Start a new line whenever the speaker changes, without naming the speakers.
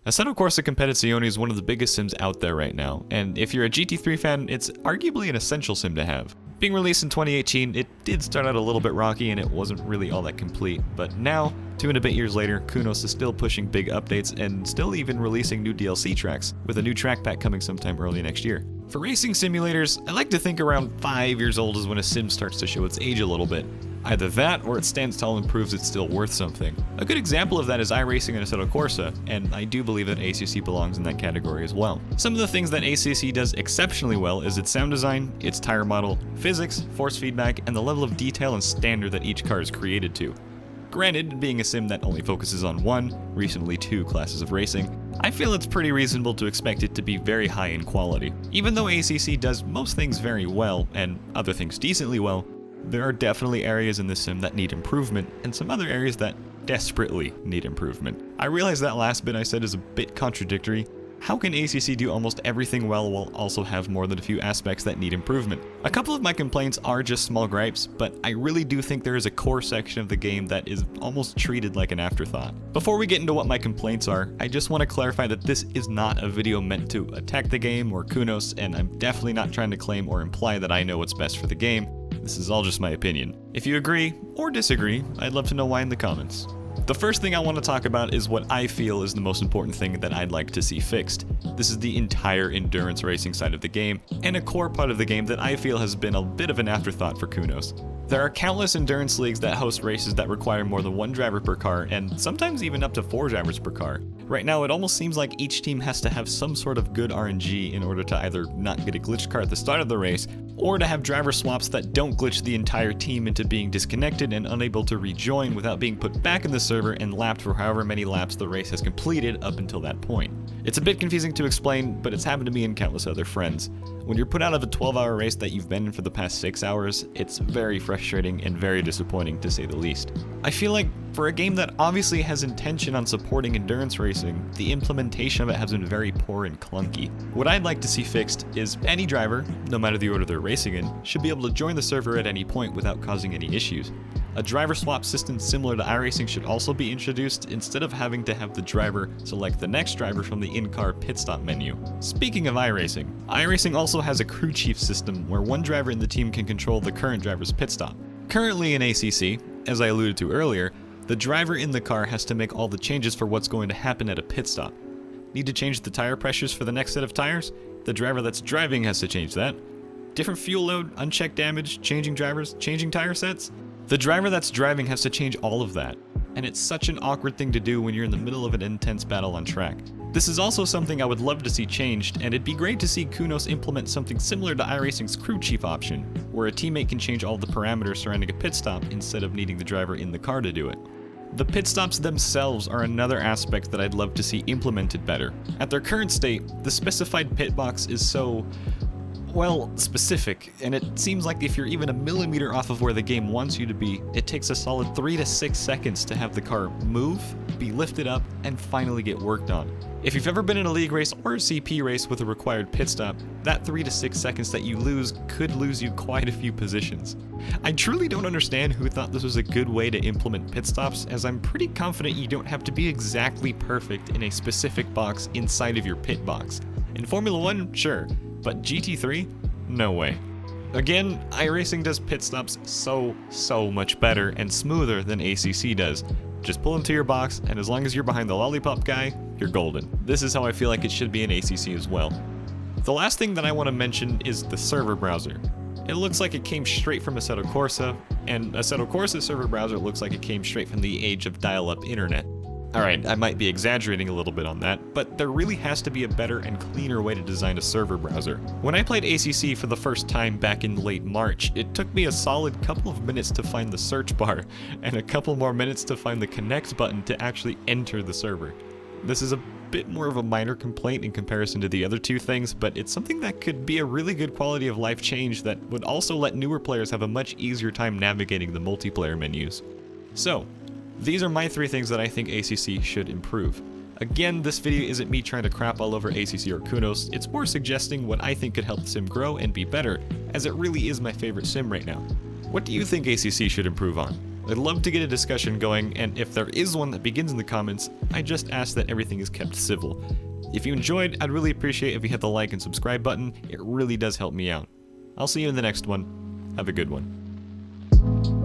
Assetto Corsa Competizione is one of the biggest sims out there right now, and if you're a GT3 fan, it's arguably an essential sim to have. Being released in 2018, it did start out a little bit rocky and it wasn't really all that complete, but now, 2 and a bit years later, Kunos is still pushing big updates and still even releasing new DLC tracks, with a new track pack coming sometime early next year. For racing simulators, I like to think around 5 years old is when a sim starts to show its age a little bit. Either that, or it stands tall and proves it's still worth something. A good example of that is iRacing and Assetto Corsa, and I do believe that ACC belongs in that category as well. Some of the things that ACC does exceptionally well is its sound design, its tire model, physics, force feedback, and the level of detail and standard that each car is created to. Granted, being a sim that only focuses on one, recently 2 classes of racing, I feel it's pretty reasonable to expect it to be very high in quality. Even though ACC does most things very well, and other things decently well, there are definitely areas in this sim that need improvement, and some other areas that desperately need improvement. I realize that last bit I said is a bit contradictory. How can ACC do almost everything well while also have more than a few aspects that need improvement? A couple of my complaints are just small gripes, but I really do think there is a core section of the game that is almost treated like an afterthought. Before we get into what my complaints are, I just want to clarify that this is not a video meant to attack the game or Kunos, and I'm definitely not trying to claim or imply that I know what's best for the game. This is all just my opinion. If you agree or disagree, I'd love to know why in the comments. The first thing I want to talk about is what I feel is the most important thing that I'd like to see fixed. This is the entire endurance racing side of the game, and a core part of the game that I feel has been a bit of an afterthought for Kunos. There are countless endurance leagues that host races that require more than 1 driver per car, and sometimes even up to 4 drivers per car. Right now, it almost seems like each team has to have some sort of good RNG in order to either not get a glitched car at the start of the race, or to have driver swaps that don't glitch the entire team into being disconnected and unable to rejoin without being put back in the server and lapped for however many laps the race has completed up until that point. It's a bit confusing to explain, but it's happened to me and countless other friends. When you're put out of a 12-hour race that you've been in for the past 6 hours, it's very frustrating and very disappointing to say the least. I feel like for a game that obviously has intention on supporting endurance racing, the implementation of it has been very poor and clunky. What I'd like to see fixed is any driver, no matter the order they're racing in, should be able to join the server at any point without causing any issues. A driver swap system similar to iRacing should also be introduced instead of having to have the driver select the next driver from the in-car pit stop menu. Speaking of iRacing also has a crew chief system where one driver in the team can control the current driver's pit stop. Currently in ACC, as I alluded to earlier, the driver in the car has to make all the changes for what's going to happen at a pit stop. Need to change the tire pressures for the next set of tires? The driver that's driving has to change that. Different fuel load, unchecked damage, changing drivers, changing tire sets? The driver that's driving has to change all of that, and it's such an awkward thing to do when you're in the middle of an intense battle on track. This is also something I would love to see changed, and it'd be great to see Kunos implement something similar to iRacing's crew chief option, where a teammate can change all the parameters surrounding a pit stop instead of needing the driver in the car to do it. The pit stops themselves are another aspect that I'd love to see implemented better. At their current state, the specified pit box is so, well, specific, and it seems like if you're even a millimeter off of where the game wants you to be, it takes a solid 3 to 6 seconds to have the car move, be lifted up, and finally get worked on. If you've ever been in a league race or a CP race with a required pit stop, that 3 to 6 seconds that you lose could lose you quite a few positions. I truly don't understand who thought this was a good way to implement pit stops, as I'm pretty confident you don't have to be exactly perfect in a specific box inside of your pit box. In Formula 1, sure, but GT3? No way. Again, iRacing does pit stops so much better and smoother than ACC does. Just pull into your box, and as long as you're behind the lollipop guy, you're golden. This is how I feel like it should be in ACC as well. The last thing that I want to mention is the server browser. It looks like it came straight from Assetto Corsa, and Assetto Corsa's server browser looks like it came straight from the age of dial-up internet. Alright, I might be exaggerating a little bit on that, but there really has to be a better and cleaner way to design a server browser. When I played ACC for the first time back in late March, it took me a solid couple of minutes to find the search bar, and a couple more minutes to find the connect button to actually enter the server. This is a bit more of a minor complaint in comparison to the other 2 things, but it's something that could be a really good quality of life change that would also let newer players have a much easier time navigating the multiplayer menus. So, these are my 3 things that I think ACC should improve. Again, this video isn't me trying to crap all over ACC or Kunos, it's more suggesting what I think could help the sim grow and be better, as it really is my favorite sim right now. What do you think ACC should improve on? I'd love to get a discussion going, and if there is one that begins in the comments, I just ask that everything is kept civil. If you enjoyed, I'd really appreciate if you hit the like and subscribe button. It really does help me out. I'll see you in the next one. Have a good one.